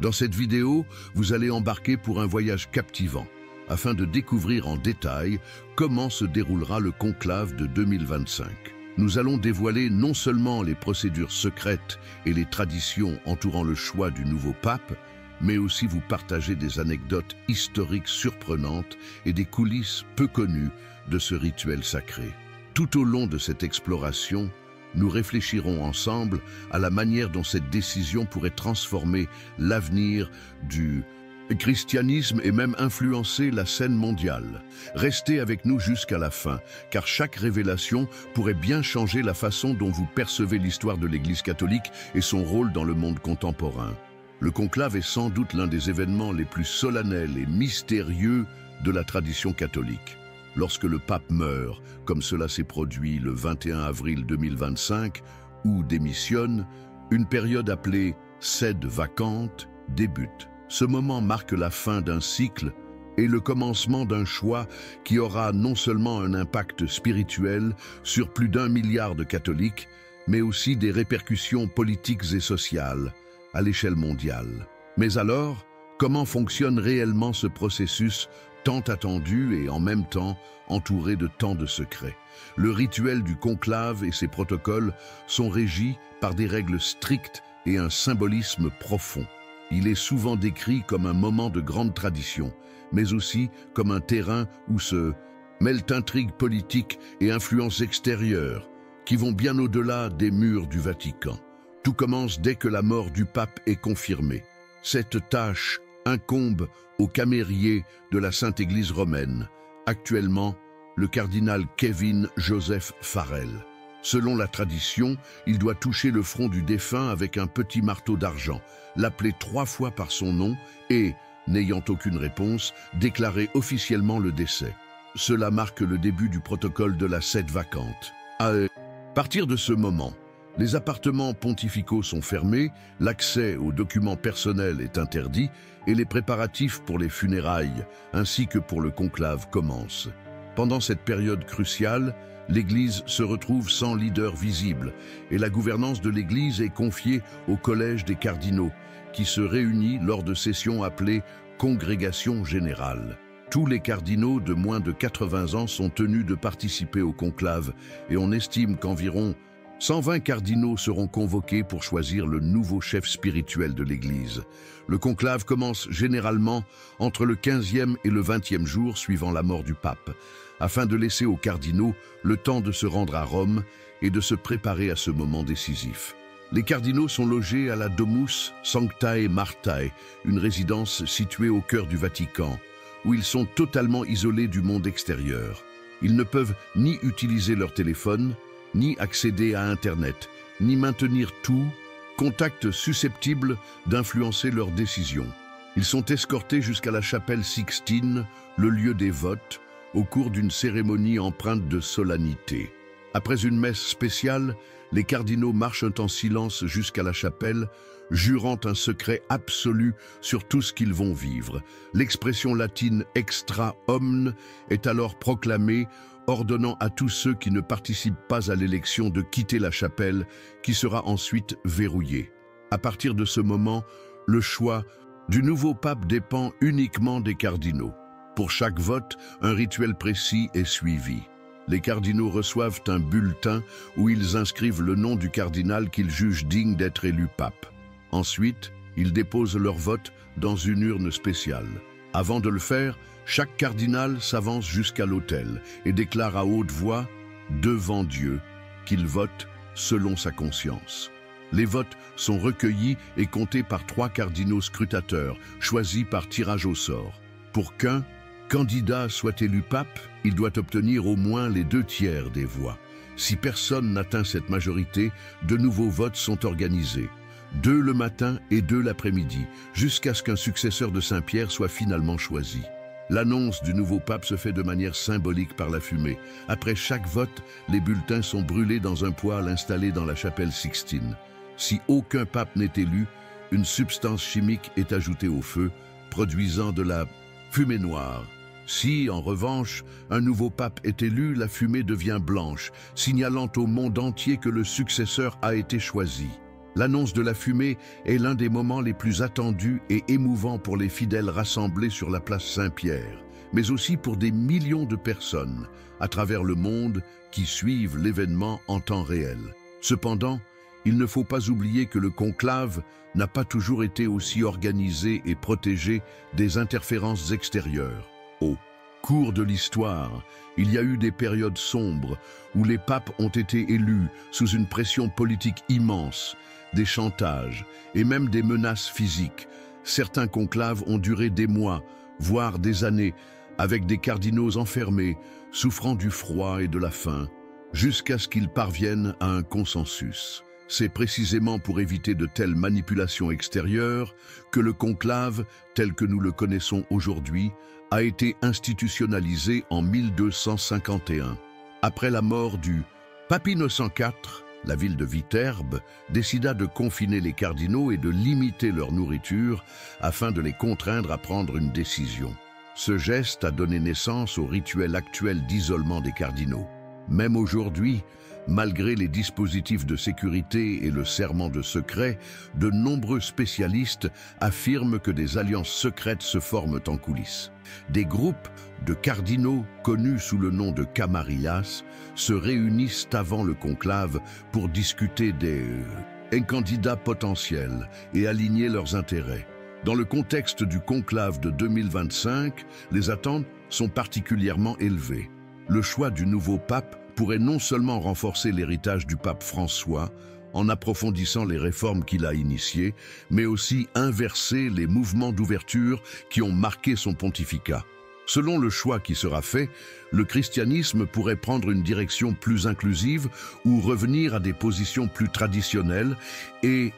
Dans cette vidéo, vous allez embarquer pour un voyage captivant, afin de découvrir en détail comment se déroulera le conclave de 2025. Nous allons dévoiler non seulement les procédures secrètes et les traditions entourant le choix du nouveau pape, mais aussi vous partager des anecdotes historiques surprenantes et des coulisses peu connues de ce rituel sacré. Tout au long de cette exploration, nous réfléchirons ensemble à la manière dont cette décision pourrait transformer l'avenir du christianisme et même influencer la scène mondiale. Restez avec nous jusqu'à la fin, car chaque révélation pourrait bien changer la façon dont vous percevez l'histoire de l'Église catholique et son rôle dans le monde contemporain. Le conclave est sans doute l'un des événements les plus solennels et mystérieux de la tradition catholique. Lorsque le pape meurt, comme cela s'est produit le 21 avril 2025, ou démissionne, une période appelée « sede vacante » débute. Ce moment marque la fin d'un cycle et le commencement d'un choix qui aura non seulement un impact spirituel sur plus d'1 milliard de catholiques, mais aussi des répercussions politiques et sociales à l'échelle mondiale. Mais alors, comment fonctionne réellement ce processus tant attendu et en même temps entouré de tant de secrets? Le rituel du conclave et ses protocoles sont régis par des règles strictes et un symbolisme profond. Il est souvent décrit comme un moment de grande tradition, mais aussi comme un terrain où se mêlent intrigues politiques et influences extérieures qui vont bien au-delà des murs du Vatican. Tout commence dès que la mort du pape est confirmée. Cette tâche incombe au camérier de la Sainte Église romaine, actuellement le cardinal Kevin Joseph Farrell. Selon la tradition, il doit toucher le front du défunt avec un petit marteau d'argent, l'appeler 3 fois par son nom et, n'ayant aucune réponse, déclarer officiellement le décès. Cela marque le début du protocole de la sede vacante. À partir de ce moment, les appartements pontificaux sont fermés, l'accès aux documents personnels est interdit et les préparatifs pour les funérailles ainsi que pour le conclave commencent. Pendant cette période cruciale, l'Église se retrouve sans leader visible et la gouvernance de l'Église est confiée au collège des cardinaux qui se réunit lors de sessions appelées « congrégation générale ». Tous les cardinaux de moins de 80 ans sont tenus de participer au conclave et on estime qu'environ 120 cardinaux seront convoqués pour choisir le nouveau chef spirituel de l'Église. Le conclave commence généralement entre le 15e et le 20e jour suivant la mort du pape, afin de laisser aux cardinaux le temps de se rendre à Rome et de se préparer à ce moment décisif. Les cardinaux sont logés à la Domus Sanctae Martae, une résidence située au cœur du Vatican, où ils sont totalement isolés du monde extérieur. Ils ne peuvent ni utiliser leur téléphone, ni accéder à Internet, ni maintenir tout contact susceptible d'influencer leurs décisions. Ils sont escortés jusqu'à la chapelle Sixtine, le lieu des votes, au cours d'une cérémonie empreinte de solennité. Après une messe spéciale, les cardinaux marchent en silence jusqu'à la chapelle, jurant un secret absolu sur tout ce qu'ils vont vivre. L'expression latine « extra omnes » est alors proclamée, ordonnant à tous ceux qui ne participent pas à l'élection de quitter la chapelle, qui sera ensuite verrouillée. À partir de ce moment, le choix du nouveau pape dépend uniquement des cardinaux. Pour chaque vote, un rituel précis est suivi. Les cardinaux reçoivent un bulletin où ils inscrivent le nom du cardinal qu'ils jugent digne d'être élu pape. Ensuite, ils déposent leur vote dans une urne spéciale. Avant de le faire, chaque cardinal s'avance jusqu'à l'autel et déclare à haute voix, devant Dieu, qu'il vote selon sa conscience. Les votes sont recueillis et comptés par 3 cardinaux scrutateurs, choisis par tirage au sort. Pour qu'un candidat soit élu pape, il doit obtenir au moins les 2/3 des voix. Si personne n'atteint cette majorité, de nouveaux votes sont organisés. 2 le matin et 2 l'après-midi, jusqu'à ce qu'un successeur de Saint-Pierre soit finalement choisi. L'annonce du nouveau pape se fait de manière symbolique par la fumée. Après chaque vote, les bulletins sont brûlés dans un poêle installé dans la chapelle Sixtine. Si aucun pape n'est élu, une substance chimique est ajoutée au feu, produisant de la fumée noire. Si, en revanche, un nouveau pape est élu, la fumée devient blanche, signalant au monde entier que le successeur a été choisi. L'annonce de la fumée est l'un des moments les plus attendus et émouvants pour les fidèles rassemblés sur la place Saint-Pierre, mais aussi pour des millions de personnes à travers le monde qui suivent l'événement en temps réel. Cependant, il ne faut pas oublier que le conclave n'a pas toujours été aussi organisé et protégé des interférences extérieures. Au cours de l'histoire, il y a eu des périodes sombres où les papes ont été élus sous une pression politique immense, des chantages et même des menaces physiques. Certains conclaves ont duré des mois, voire des années, avec des cardinaux enfermés, souffrant du froid et de la faim, jusqu'à ce qu'ils parviennent à un consensus. C'est précisément pour éviter de telles manipulations extérieures que le conclave, tel que nous le connaissons aujourd'hui, a été institutionnalisé en 1251. Après la mort du pape Innocent IV, la ville de Viterbe décida de confiner les cardinaux et de limiter leur nourriture afin de les contraindre à prendre une décision. Ce geste a donné naissance au rituel actuel d'isolement des cardinaux. Même aujourd'hui, malgré les dispositifs de sécurité et le serment de secret, de nombreux spécialistes affirment que des alliances secrètes se forment en coulisses. Des groupes de cardinaux, connus sous le nom de Camarillas, se réunissent avant le conclave pour discuter des candidats potentiels et aligner leurs intérêts. Dans le contexte du conclave de 2025, les attentes sont particulièrement élevées. Le choix du nouveau pape pourrait non seulement renforcer l'héritage du pape François, en approfondissant les réformes qu'il a initiées, mais aussi inverser les mouvements d'ouverture qui ont marqué son pontificat. Selon le choix qui sera fait, le christianisme pourrait prendre une direction plus inclusive ou revenir à des positions plus traditionnelles et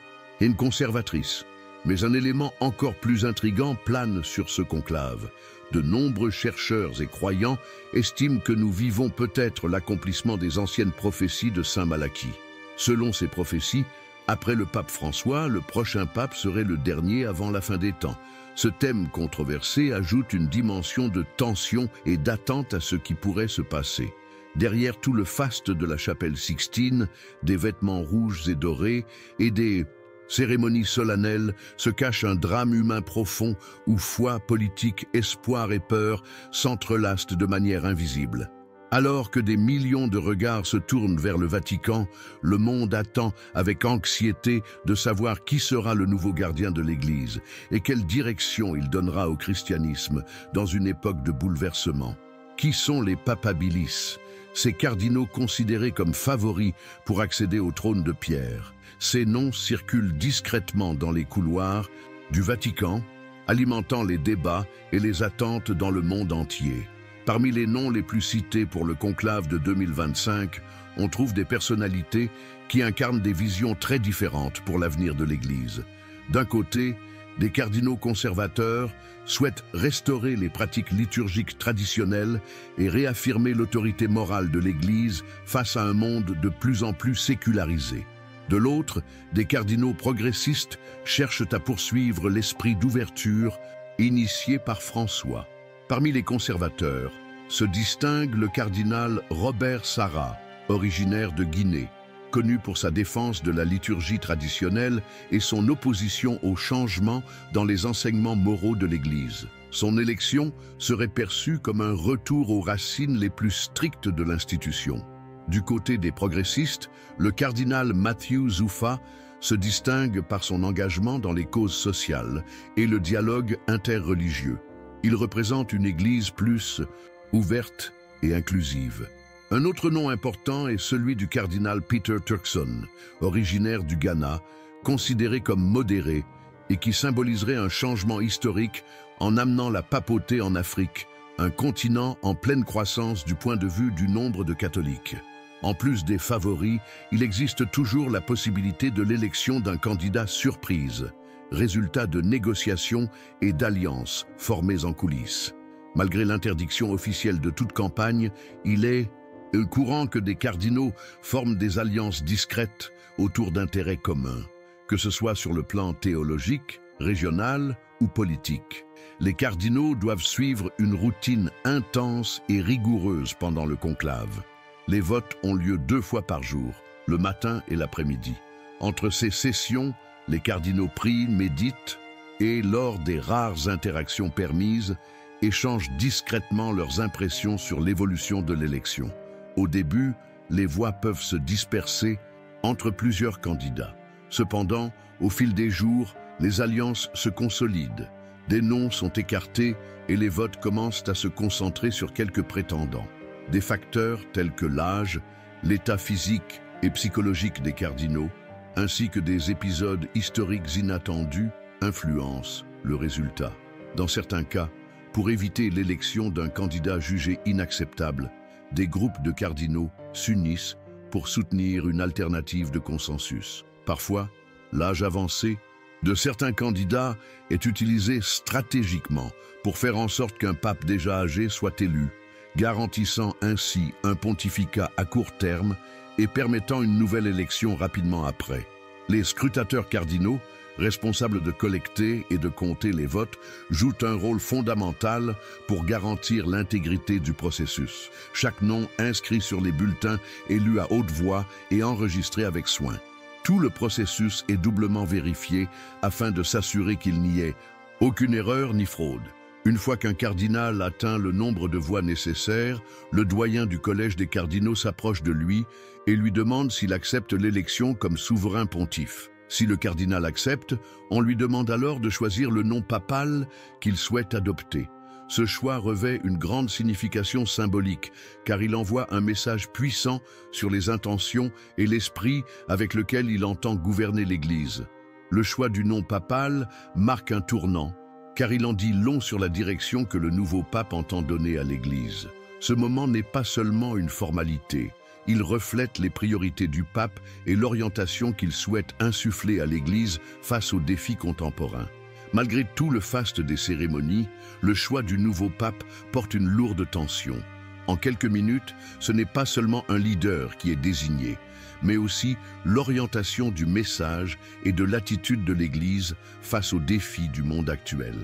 conservatrices. Mais un élément encore plus intrigant plane sur ce conclave. De nombreux chercheurs et croyants estiment que nous vivons peut-être l'accomplissement des anciennes prophéties de Saint Malachie. Selon ces prophéties, après le pape François, le prochain pape serait le dernier avant la fin des temps. Ce thème controversé ajoute une dimension de tension et d'attente à ce qui pourrait se passer. Derrière tout le faste de la chapelle Sixtine, des vêtements rouges et dorés et des cérémonies solennelles se cache un drame humain profond où foi, politique, espoir et peur s'entrelacent de manière invisible. Alors que des millions de regards se tournent vers le Vatican, le monde attend avec anxiété de savoir qui sera le nouveau gardien de l'Église et quelle direction il donnera au christianisme dans une époque de bouleversement. Qui sont les papabilis, ces cardinaux considérés comme favoris pour accéder au trône de Pierre? Ces noms circulent discrètement dans les couloirs du Vatican, alimentant les débats et les attentes dans le monde entier. Parmi les noms les plus cités pour le conclave de 2025, on trouve des personnalités qui incarnent des visions très différentes pour l'avenir de l'Église. D'un côté, des cardinaux conservateurs souhaitent restaurer les pratiques liturgiques traditionnelles et réaffirmer l'autorité morale de l'Église face à un monde de plus en plus sécularisé. De l'autre, des cardinaux progressistes cherchent à poursuivre l'esprit d'ouverture initié par François. Parmi les conservateurs, se distingue le cardinal Robert Sarra, originaire de Guinée, connu pour sa défense de la liturgie traditionnelle et son opposition au changement dans les enseignements moraux de l'Église. Son élection serait perçue comme un retour aux racines les plus strictes de l'institution. Du côté des progressistes, le cardinal Matthew Zuffa se distingue par son engagement dans les causes sociales et le dialogue interreligieux. Il représente une Église plus ouverte et inclusive. Un autre nom important est celui du cardinal Peter Turkson, originaire du Ghana, considéré comme modéré et qui symboliserait un changement historique en amenant la papauté en Afrique, un continent en pleine croissance du point de vue du nombre de catholiques. En plus des favoris, il existe toujours la possibilité de l'élection d'un candidat surprise, résultat de négociations et d'alliances formées en coulisses. Malgré l'interdiction officielle de toute campagne, il est courant que des cardinaux forment des alliances discrètes autour d'intérêts communs, que ce soit sur le plan théologique, régional ou politique. Les cardinaux doivent suivre une routine intense et rigoureuse pendant le conclave. Les votes ont lieu 2 fois par jour, le matin et l'après-midi. Entre ces sessions, les cardinaux prient, méditent et, lors des rares interactions permises, échangent discrètement leurs impressions sur l'évolution de l'élection. Au début, les voix peuvent se disperser entre plusieurs candidats. Cependant, au fil des jours, les alliances se consolident. Des noms sont écartés et les votes commencent à se concentrer sur quelques prétendants. Des facteurs tels que l'âge, l'état physique et psychologique des cardinaux, ainsi que des épisodes historiques inattendus, influencent le résultat. Dans certains cas, pour éviter l'élection d'un candidat jugé inacceptable, des groupes de cardinaux s'unissent pour soutenir une alternative de consensus. Parfois, l'âge avancé de certains candidats est utilisé stratégiquement pour faire en sorte qu'un pape déjà âgé soit élu, garantissant ainsi un pontificat à court terme et permettant une nouvelle élection rapidement après. Les scrutateurs cardinaux, responsables de collecter et de compter les votes, jouent un rôle fondamental pour garantir l'intégrité du processus. Chaque nom inscrit sur les bulletins est lu à haute voix et enregistré avec soin. Tout le processus est doublement vérifié afin de s'assurer qu'il n'y ait aucune erreur ni fraude. Une fois qu'un cardinal atteint le nombre de voix nécessaires, le doyen du collège des cardinaux s'approche de lui et lui demande s'il accepte l'élection comme souverain pontife. Si le cardinal accepte, on lui demande alors de choisir le nom papal qu'il souhaite adopter. Ce choix revêt une grande signification symbolique, car il envoie un message puissant sur les intentions et l'esprit avec lequel il entend gouverner l'Église. Le choix du nom papal marque un tournant, car il en dit long sur la direction que le nouveau pape entend donner à l'Église. Ce moment n'est pas seulement une formalité, il reflète les priorités du pape et l'orientation qu'il souhaite insuffler à l'Église face aux défis contemporains. Malgré tout le faste des cérémonies, le choix du nouveau pape porte une lourde tension. En quelques minutes, ce n'est pas seulement un leader qui est désigné, mais aussi l'orientation du message et de l'attitude de l'Église face aux défis du monde actuel.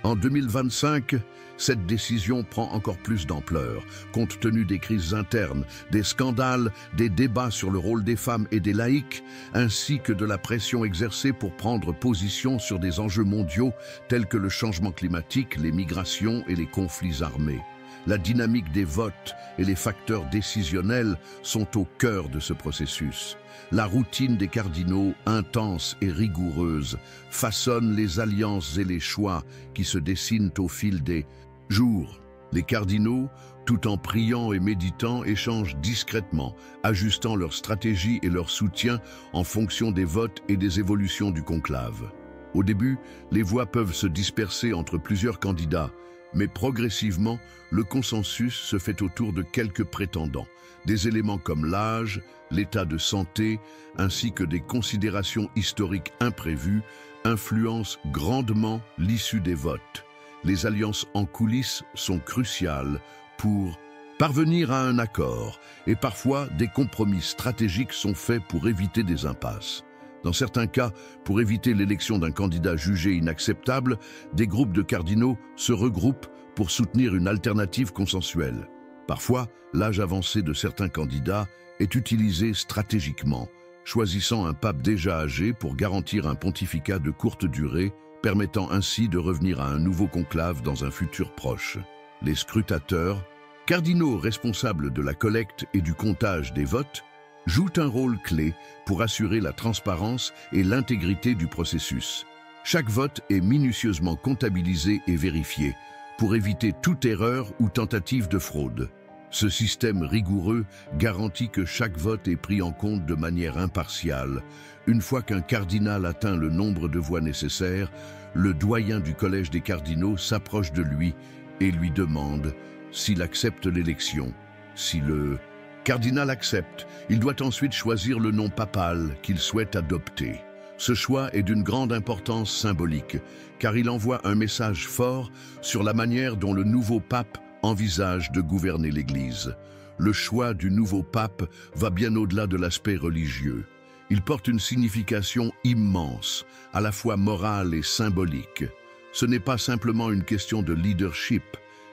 En 2025, cette décision prend encore plus d'ampleur, compte tenu des crises internes, des scandales, des débats sur le rôle des femmes et des laïcs, ainsi que de la pression exercée pour prendre position sur des enjeux mondiaux tels que le changement climatique, les migrations et les conflits armés. La dynamique des votes et les facteurs décisionnels sont au cœur de ce processus. La routine des cardinaux, intense et rigoureuse, façonne les alliances et les choix qui se dessinent au fil des jours. Les cardinaux, tout en priant et méditant, échangent discrètement, ajustant leur stratégie et leur soutien en fonction des votes et des évolutions du conclave. Au début, les voix peuvent se disperser entre plusieurs candidats, mais progressivement, le consensus se fait autour de quelques prétendants. Des éléments comme l'âge, l'état de santé, ainsi que des considérations historiques imprévues, influencent grandement l'issue des votes. Les alliances en coulisses sont cruciales pour parvenir à un accord, et parfois des compromis stratégiques sont faits pour éviter des impasses. Dans certains cas, pour éviter l'élection d'un candidat jugé inacceptable, des groupes de cardinaux se regroupent pour soutenir une alternative consensuelle. Parfois, l'âge avancé de certains candidats est utilisé stratégiquement, choisissant un pape déjà âgé pour garantir un pontificat de courte durée, permettant ainsi de revenir à un nouveau conclave dans un futur proche. Les scrutateurs, cardinaux responsables de la collecte et du comptage des votes, jouent un rôle clé pour assurer la transparence et l'intégrité du processus. Chaque vote est minutieusement comptabilisé et vérifié pour éviter toute erreur ou tentative de fraude. Ce système rigoureux garantit que chaque vote est pris en compte de manière impartiale. Une fois qu'un cardinal atteint le nombre de voix nécessaires, le doyen du collège des cardinaux s'approche de lui et lui demande s'il accepte l'élection. Si le cardinal accepte, il doit ensuite choisir le nom papal qu'il souhaite adopter. Ce choix est d'une grande importance symbolique, car il envoie un message fort sur la manière dont le nouveau pape envisage de gouverner l'Église. Le choix du nouveau pape va bien au-delà de l'aspect religieux. Il porte une signification immense, à la fois morale et symbolique. Ce n'est pas simplement une question de leadership,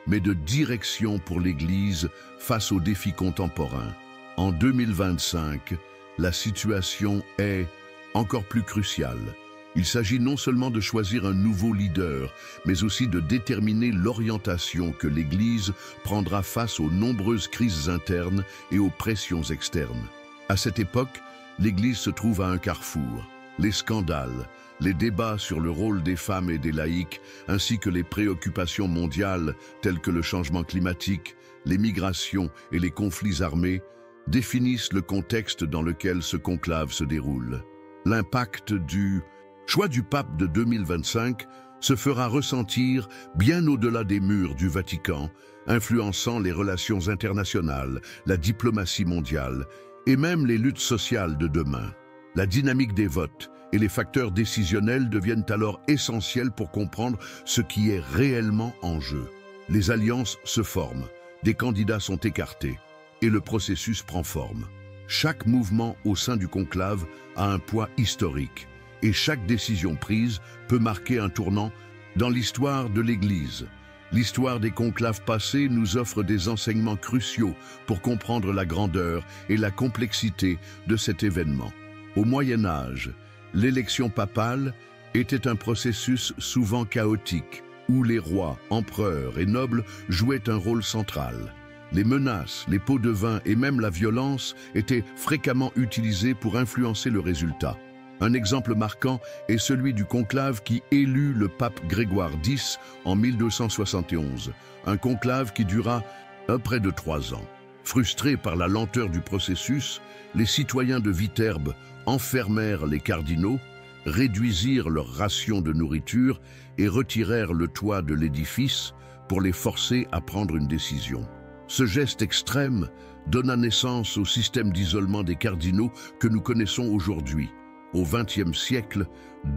mais de direction pour l'Église face aux défis contemporains. En 2025, la situation est encore plus crucial. Il s'agit non seulement de choisir un nouveau leader, mais aussi de déterminer l'orientation que l'Église prendra face aux nombreuses crises internes et aux pressions externes. À cette époque, l'Église se trouve à un carrefour. Les scandales, les débats sur le rôle des femmes et des laïcs, ainsi que les préoccupations mondiales telles que le changement climatique, les migrations et les conflits armés, définissent le contexte dans lequel ce conclave se déroule. L'impact du choix du pape de 2025 se fera ressentir bien au-delà des murs du Vatican, influençant les relations internationales, la diplomatie mondiale et même les luttes sociales de demain. La dynamique des votes et les facteurs décisionnels deviennent alors essentiels pour comprendre ce qui est réellement en jeu. Les alliances se forment, des candidats sont écartés et le processus prend forme. Chaque mouvement au sein du conclave a un poids historique et chaque décision prise peut marquer un tournant dans l'histoire de l'Église. L'histoire des conclaves passés nous offre des enseignements cruciaux pour comprendre la grandeur et la complexité de cet événement. Au Moyen Âge, l'élection papale était un processus souvent chaotique, où les rois, empereurs et nobles jouaient un rôle central. Les menaces, les pots de vin et même la violence étaient fréquemment utilisés pour influencer le résultat. Un exemple marquant est celui du conclave qui élut le pape Grégoire X en 1271, un conclave qui dura près de 3 ans. Frustrés par la lenteur du processus, les citoyens de Viterbe enfermèrent les cardinaux, réduisirent leur ration de nourriture et retirèrent le toit de l'édifice pour les forcer à prendre une décision. Ce geste extrême donna naissance au système d'isolement des cardinaux que nous connaissons aujourd'hui. Au XXe siècle,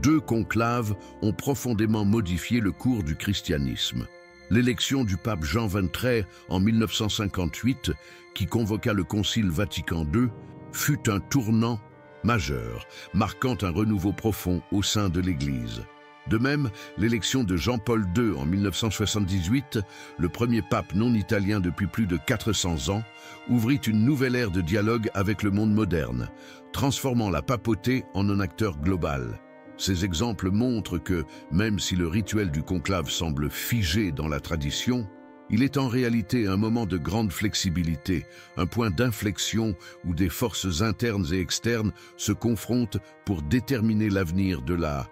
2 conclaves ont profondément modifié le cours du christianisme. L'élection du pape Jean XXIII en 1958, qui convoqua le Concile Vatican II, fut un tournant majeur, marquant un renouveau profond au sein de l'Église. De même, l'élection de Jean-Paul II en 1978, le premier pape non italien depuis plus de 400 ans, ouvrit une nouvelle ère de dialogue avec le monde moderne, transformant la papauté en un acteur global. Ces exemples montrent que, même si le rituel du conclave semble figé dans la tradition, il est en réalité un moment de grande flexibilité, un point d'inflexion où des forces internes et externes se confrontent pour déterminer l'avenir de la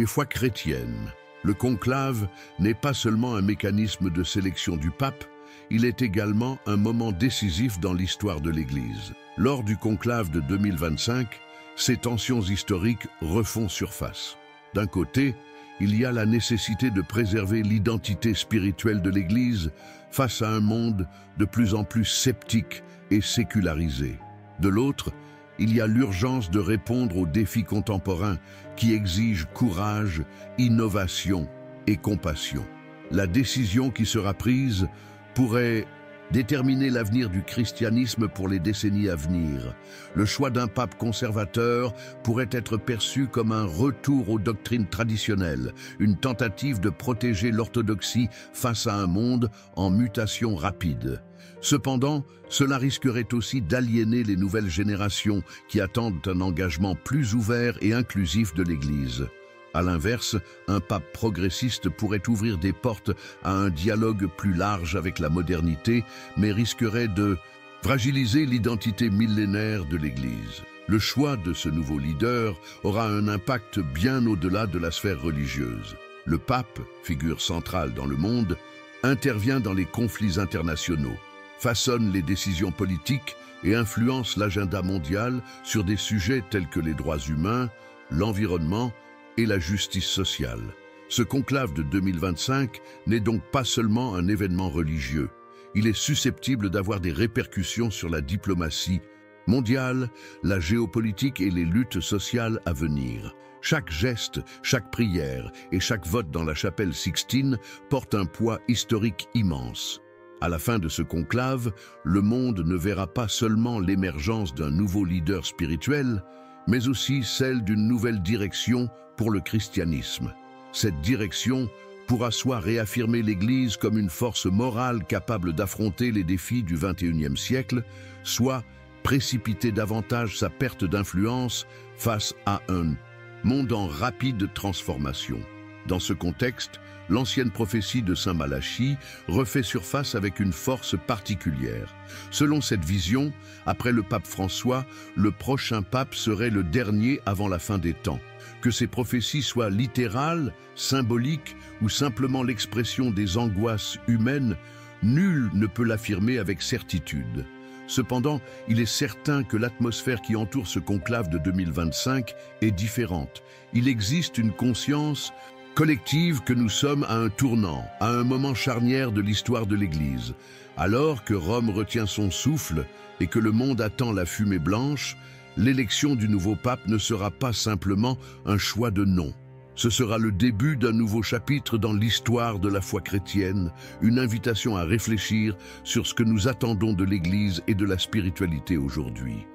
foi chrétienne. Le conclave n'est pas seulement un mécanisme de sélection du pape, il est également un moment décisif dans l'histoire de l'Église. Lors du conclave de 2025, ces tensions historiques refont surface. D'un côté, il y a la nécessité de préserver l'identité spirituelle de l'Église face à un monde de plus en plus sceptique et sécularisé. De l'autre, il y a l'urgence de répondre aux défis contemporains qui exigent courage, innovation et compassion. La décision qui sera prise pourrait déterminer l'avenir du christianisme pour les décennies à venir. Le choix d'un pape conservateur pourrait être perçu comme un retour aux doctrines traditionnelles, une tentative de protéger l'orthodoxie face à un monde en mutation rapide. Cependant, cela risquerait aussi d'aliéner les nouvelles générations qui attendent un engagement plus ouvert et inclusif de l'Église. À l'inverse, un pape progressiste pourrait ouvrir des portes à un dialogue plus large avec la modernité, mais risquerait de fragiliser l'identité millénaire de l'Église. Le choix de ce nouveau leader aura un impact bien au-delà de la sphère religieuse. Le pape, figure centrale dans le monde, intervient dans les conflits internationaux, façonne les décisions politiques et influence l'agenda mondial sur des sujets tels que les droits humains, l'environnement et la justice sociale. Ce conclave de 2025 n'est donc pas seulement un événement religieux. Il est susceptible d'avoir des répercussions sur la diplomatie mondiale, la géopolitique et les luttes sociales à venir. Chaque geste, chaque prière et chaque vote dans la chapelle Sixtine porte un poids historique immense. À la fin de ce conclave, le monde ne verra pas seulement l'émergence d'un nouveau leader spirituel, mais aussi celle d'une nouvelle direction pour le christianisme. Cette direction pourra soit réaffirmer l'Église comme une force morale capable d'affronter les défis du XXIe siècle, soit précipiter davantage sa perte d'influence face à un monde en rapide transformation. Dans ce contexte, l'ancienne prophétie de Saint Malachie refait surface avec une force particulière. Selon cette vision, après le pape François, le prochain pape serait le dernier avant la fin des temps. Que ces prophéties soient littérales, symboliques ou simplement l'expression des angoisses humaines, nul ne peut l'affirmer avec certitude. Cependant, il est certain que l'atmosphère qui entoure ce conclave de 2025 est différente. Il existe une conscience collective que nous sommes à un tournant, à un moment charnière de l'histoire de l'Église. Alors que Rome retient son souffle et que le monde attend la fumée blanche, l'élection du nouveau pape ne sera pas simplement un choix de nom. Ce sera le début d'un nouveau chapitre dans l'histoire de la foi chrétienne, une invitation à réfléchir sur ce que nous attendons de l'Église et de la spiritualité aujourd'hui.